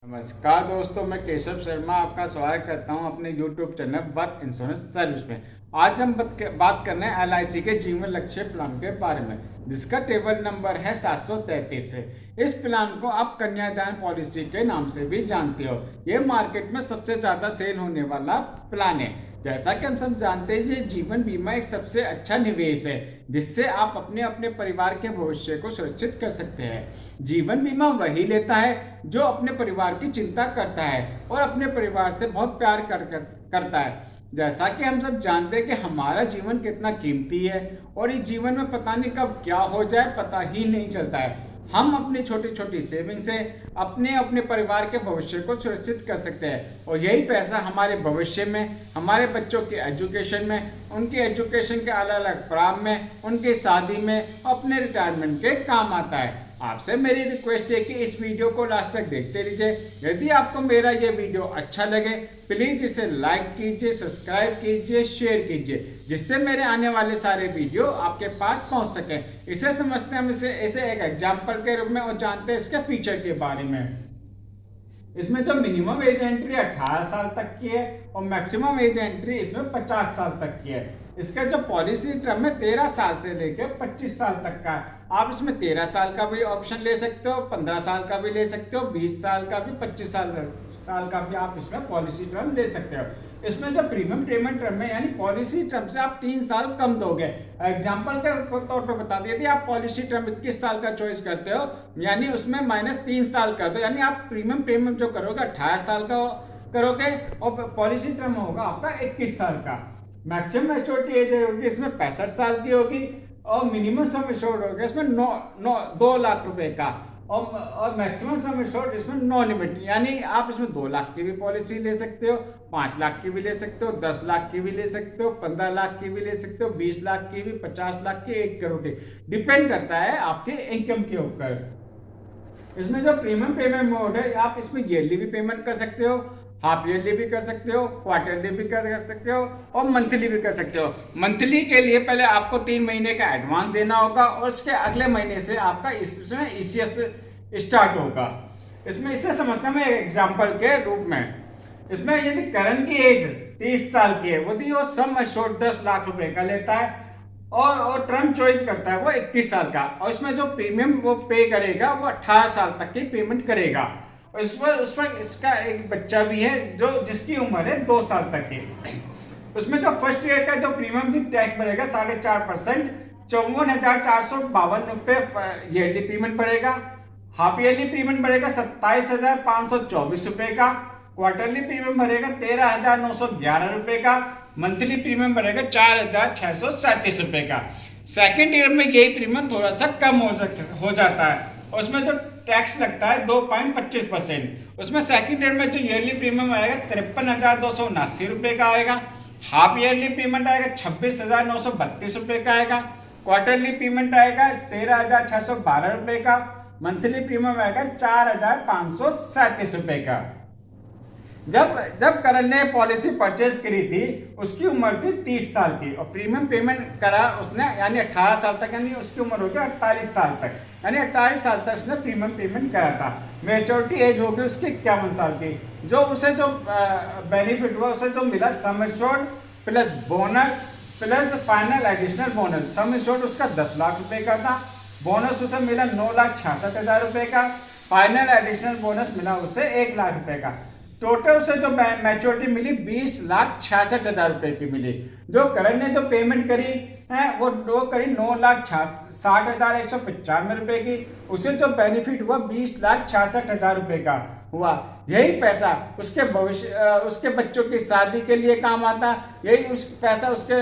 नमस्कार दोस्तों, मैं केशव शर्मा आपका स्वागत करता हूं अपने YouTube channel work insurance service में। आज हम बात करने हैं LIC के जीवन लक्ष्य प्लान के बारे में, जिसका टेबल नंबर है 733 से। इस प्लान को आप कन्यादान पॉलिसी के नाम से भी जानते हो। ये मार्केट में सबसे ज़्यादा सेल होने वाला प्लान है। जैसा कि हम सब जानते हैं, ये जीवन बीमा एक सबसे अच्छा निवेश है जिससे आप अपने अपने परिवार के भविष्य को सुरक्षित कर सकते हैं। जीवन बीमा वही लेता है जो अपने परिवार की चिंता करता है और अपने परिवार से बहुत प्यार करता है। जैसा कि हम सब जानते हैं कि हमारा जीवन कितना कीमती है और इस जीवन में पता नहीं कब क्या हो जाए, पता ही नहीं चलता है। हम अपनी छोटी छोटी सेविंग से अपने अपने परिवार के भविष्य को सुरक्षित कर सकते हैं और यही पैसा हमारे भविष्य में, हमारे बच्चों के एजुकेशन में, उनके एजुकेशन के अलग अलग प्रारंभ में, उनकी शादी में, अपने रिटायरमेंट के काम आता है। आपसे मेरी रिक्वेस्ट है कि इस वीडियो को लास्ट तक देखते रहिए। यदि आपको मेरा ये वीडियो अच्छा लगे, प्लीज़ इसे लाइक कीजिए, सब्सक्राइब कीजिए, शेयर कीजिए, जिससे मेरे आने वाले सारे वीडियो आपके पास पहुंच सके। इसे समझते हैं हम इसे एक एग्जाम्पल के रूप में और जानते हैं इसके फीचर के बारे में। इसमें जो मिनिमम एज एंट्री 18 साल तक की है और मैक्सिमम एज एंट्री इसमें 50 साल तक की है। इसका जो पॉलिसी टर्म है 13 साल से लेकर 25 साल तक का है। आप इसमें 13 साल का भी ऑप्शन ले सकते हो, 15 साल का भी ले सकते हो, 20 साल का भी, 25 साल का भी आप इसमें पॉलिसी टर्म ले सकते हो। इसमें जो प्रीमियम पेमेंट टर्म है, यानी पॉलिसी टर्म से आप 3 साल कम दोगे। एग्जाम्पल के तौर पर बता दिए, यदि आप पॉलिसी टर्म 21 साल का चॉइस करते हो, यानी उसमें -3 साल कर दो, यानी आप प्रीमियम पेमेंट जो करोगे 18 साल का करोगे और पॉलिसी टर्म होगा आपका 21 साल का। मैक्सिमम मैच्योरिटी एज होगी इसमें 65 साल की होगी और मिनिमम सम एश्योर्ड होगा इसमें 2 लाख रुपए का और मैक्सिमम सम एश्योर्ड इसमें नो लिमिट, यानी आप इसमें 2 लाख की भी पॉलिसी ले सकते हो, 5 लाख की भी ले सकते हो, 10 लाख की भी ले सकते हो, 15 लाख की भी ले सकते हो, 20 लाख की भी, 50 लाख की, 1 करोड़ की। डिपेंड करता है आपके इनकम के ऊपर। इसमें जो प्रीमियम पेमेंट मोड है, आप इसमें ईयरली भी पेमेंट कर सकते हो, हाफ ईयरली भी कर सकते हो, क्वार्टरली भी कर सकते हो और मंथली भी कर सकते हो। मंथली के लिए पहले आपको 3 महीने का एडवांस देना होगा और उसके अगले महीने से आपका इसमें ECS स्टार्ट होगा। इसमें इसे समझना मैं एग्जाम्पल के रूप में, इसमें यदि करंट की एज 30 साल की है, यदि वो सम एश्योर्ड 10 लाख रुपए का लेता है और टर्म चॉइस करता है वो 21 साल का, और इसमें जो प्रीमियम वो पे करेगा वो 18 साल तक की पेमेंट करेगा। और उस पर इसका एक बच्चा भी है जो जिसकी उम्र है 2 साल तक की। उसमें जो फर्स्ट ईयर का जो प्रीमियम भी टैक्स बढ़ेगा 4.5%, 54,452 रुपये ईयरली प्रीमियम पड़ेगा। हाफ ईयरली प्रीमियम बढ़ेगा 27,524 रुपये का, क्वार्टरली प्रीमियम बढ़ेगा 13,911 रुपये का, मंथली प्रीमियम बढ़ेगा 4,637 रुपये का। सेकेंड ईयर में यही प्रीमियम थोड़ा सा कम हो जाता है और उसमें जो टैक्स लगता है 2.25%। उसमें सेकेंड ईयर में जो ईयरली प्रीमियम आएगा 53,279 रुपये का आएगा, हाफ ईयरली पेमेंट आएगा 26,932 रुपये का आएगा, क्वार्टरली पेमेंट आएगा 13,612 रुपये का, मंथली प्रीमियम आएगा 4,537 रुपये का। जब करण ने पॉलिसी परचेज करी थी उसकी उम्र थी 30 साल की और प्रीमियम पेमेंट करा उसने, यानी 18 साल तक, यानी उसकी उम्र होगी 48 साल तक, यानी 48 साल तक उसने प्रीमियम पेमेंट करा था। मेच्योरिटी एज होगी उसकी 51 साल की। जो बेनिफिट हुआ उसे जो मिला sum assured plus bonus plus final additional bonus. Sum assured उसका 10 लाख रुपए का था, बोनस उसे मिला 9,66,000 रुपए का, फाइनल एडिशनल बोनस मिला उसे 1 लाख रुपए का। टोटल से जो मैच्योरिटी मिली 20,66,000 रुपए की मिली। जो करण ने जो पेमेंट करी है वो करी 9,60,195 रुपए की। उसे जो बेनिफिट हुआ 20,66,000 रुपए का हुआ। यही पैसा उसके उसके बच्चों की शादी के लिए काम आता, यही पैसा उसके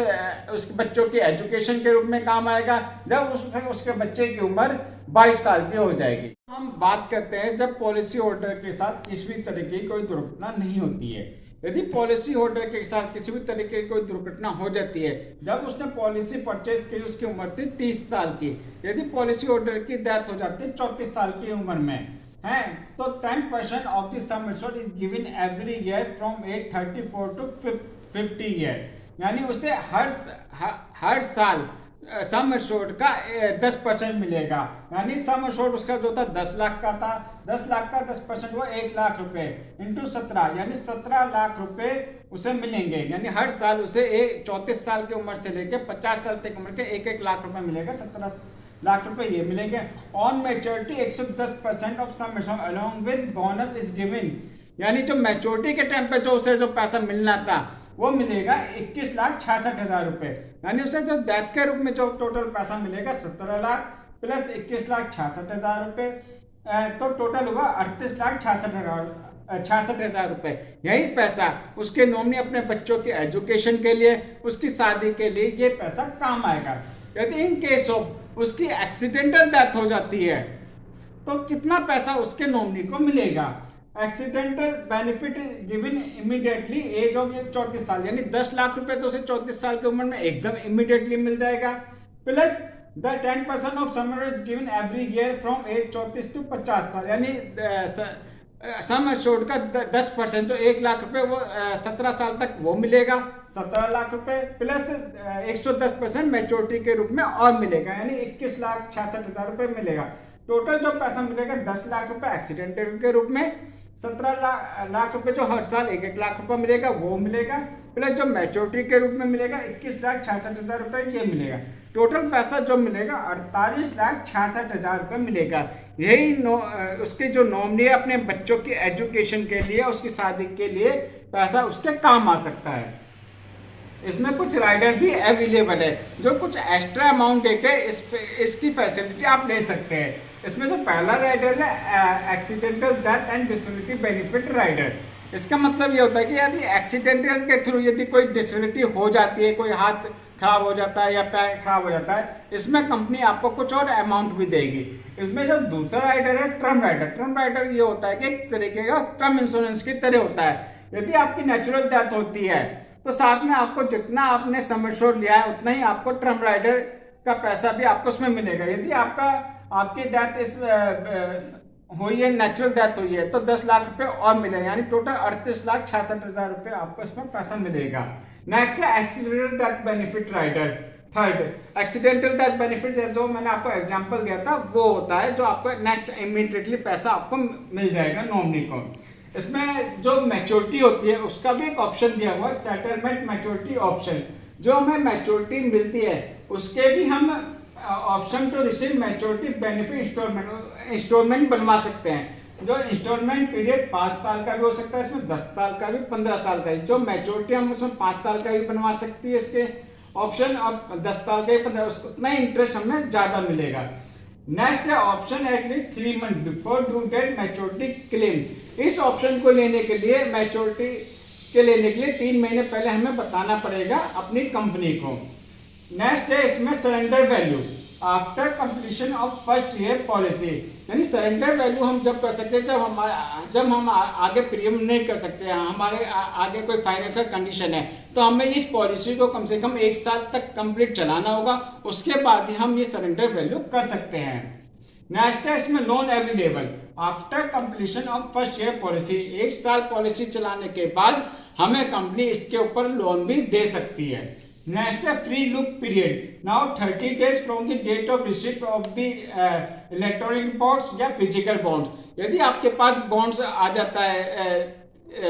बच्चों की एजुकेशन के रूप में काम आएगा जब उसके बच्चे की उम्र 22 साल की हो जाएगी। हम बात करते हैं जब पॉलिसी होल्डर के साथ किसी भी तरीके की कोई दुर्घटना नहीं होती है। यदि पॉलिसी होल्डर के साथ किसी भी तरीके की कोई दुर्घटना हो जाती है, जब उसने पॉलिसी परचेज की उसकी उम्र थी 30 साल की, यदि पॉलिसी होल्डर की डेथ हो जाती है 34 साल की उम्र में है, तो 10% of the sum assured is given every year from age 34 to 50 year, यानी उसे हर साल सम एश्योर्ड का 10% मिलेगा। यानी सम एश्योर्ड उसका जो था 10 लाख का था, 10 लाख का 10% हुआ 1 लाख रुपए इंटू 17, यानी 17 लाख रुपए उसे मिलेंगे। यानी हर साल उसे 34 साल की उम्र से लेकर 50 साल तक उम्र के 1-1 लाख रुपए मिलेगा, 17 लाख रुपए ये मिलेंगे। On maturity 110% of sum assured along with bonus is given, यानी जो मैच्योरिटी के टाइम पे जो उसे जो पैसा मिलना था वो मिलेगा 21,66,000 रुपए। यानी उसे जो डेथ के रूप में जो टोटल पैसा मिलेगा 17 लाख प्लस 21,66,000 रुपए, तो टोटल हुआ 38,66,000 रुपए। यही पैसा उसके नॉमिनी अपने बच्चों के एजुकेशन के लिए, उसकी शादी के लिए ये पैसा काम आएगा। यदि इन केस ऑफ उसकी एक्सीडेंटल डेथ हो जाती है तो कितना पैसा उसके नॉमिनी को मिलेगा। Accidental benefit given immediately age of 34 साल, यानी 10 लाख रुपए तो उसे 34 साल की उम्र में एकदम इमीडिएटली मिल जाएगा, plus the 10% of sum assured is given every year from age 34 to 50 साल, यानी सम एश्योर्ड का 10% जो 1 लाख रुपए वो 17 साल तक वो मिलेगा, 17 लाख रुपए प्लस 110% मैच्योरिटी के रूप में और मिलेगा, यानी 21,66,000 रुपए मिलेगा। टोटल जो पैसा मिलेगा 10 लाख रुपए एक्सीडेंटल के रूप में, 17 लाख रुपए जो हर साल 1-1 लाख रुपए मिलेगा वो मिलेगा, प्लस जो मैच्योरिटी के रूप में मिलेगा 21,66,000 रुपए ये मिलेगा। टोटल पैसा जो मिलेगा 48,66,000 रुपए मिलेगा। यही उसके जो नॉमिनी है अपने बच्चों की एजुकेशन के लिए, उसकी शादी के लिए पैसा उसके काम आ सकता है। इसमें कुछ राइडर भी अवेलेबल है जो कुछ एक्स्ट्रा अमाउंट देकर इसकी फैसिलिटी आप ले सकते हैं। इसमें जो पहला राइडर है accidental death and disability benefit rider. इसका मतलब ये होता है कि यदि एक्सीडेंटल के थ्रू यदि कोई डिसेबिलिटी हो जाती है, कोई हाथ खराब हो जाता है या पैर खराब हो जाता है, इसमें कंपनी आपको कुछ और अमाउंट भी देगी। इसमें जो दूसरा राइडर है टर्म राइडर, टर्म राइडर ये होता है कि एक तरीके का टर्म इंश्योरेंस की तरह होता है। यदि आपकी नेचुरल डेथ होती है तो साथ में आपको जितना आपने सम एश्योर्ड लिया है उतना ही आपको टर्म राइडर का पैसा भी आपको उसमें मिलेगा। यदि आपकी डेथ इस हुई है, नेचुरल डेथ हुई है, तो 10 लाख रुपए और मिलेगा, यानी टोटल 38,66,000 रुपए आपको इसमें पैसा मिलेगा। नेक्स्ट है accidental death benefit rider. Third accidental death benefit जो मैंने आपको एग्जांपल दिया था वो होता है जो आपको नेक्स्ट इमीडिएटली पैसा आपको मिल जाएगा नॉमिनी को। इसमें जो मैच्योरिटी होती है उसका भी एक ऑप्शन दिया हुआ है, सेटलमेंट मैच्योरिटी ऑप्शन। जो हमें मैच्योरिटी मिलती है उसके भी हम option to receive maturity benefit instalment बनवा सकते हैं। जो इंस्टॉलमेंट पीरियड 5 साल का भी हो सकता है, इसमें 10 साल का भी, 15 साल का भी। जो मैच्योरिटी हम उसमें 5 साल का भी बनवा सकती है इसके ऑप्शन, और 10 साल का भी 15, उतना ही इंटरेस्ट हमें ज्यादा मिलेगा। नेक्स्ट है option at least 3 month before due date maturity claim. इस ऑप्शन को लेने के लिए मैच्योरिटी के लेने के लिए 3 महीने पहले हमें बताना पड़ेगा अपनी कंपनी को। नेक्स्ट है इसमें surrender value after completion of first year policy, यानी सरेंडर वैल्यू हम जब कर सकते हैं जब हम आगे प्रीमियम नहीं कर सकते हैं, हमारे आगे कोई फाइनेंशियल कंडीशन है, तो हमें इस पॉलिसी को कम से कम 1 साल तक कंप्लीट चलाना होगा, उसके बाद ही हम ये सरेंडर वैल्यू कर सकते हैं। नेक्स्ट है इसमें loan available after completion of first year policy. 1 साल पॉलिसी चलाने के बाद हमें कंपनी इसके ऊपर लोन भी दे सकती है। नेक्स्ट है free look period, now 30 days from the date of receipt of the electronic bonds या फिजिकल बॉन्ड्स। यदि आपके पास बॉन्ड्स आ जाता है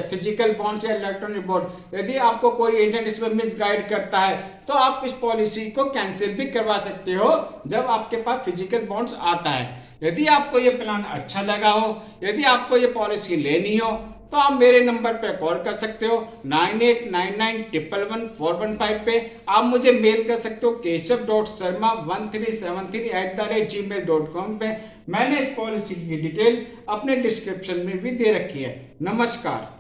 फिजिकल बॉन्ड्स या इलेक्ट्रॉनिक बॉन्ड, यदि आपको कोई एजेंट इसमें मिसगाइड करता है तो आप इस पॉलिसी को कैंसिल भी करवा सकते हो जब आपके पास फिजिकल बॉन्ड्स आता है। यदि आपको ये प्लान अच्छा लगा हो, यदि आपको ये पॉलिसी लेनी हो, तो आप मेरे नंबर पे कॉल कर सकते हो 9899111415 पे। आप मुझे मेल कर सकते हो keshav.sharma1373@gmail.com पे। मैंने इस पॉलिसी की डिटेल अपने डिस्क्रिप्शन में भी दे रखी है। नमस्कार।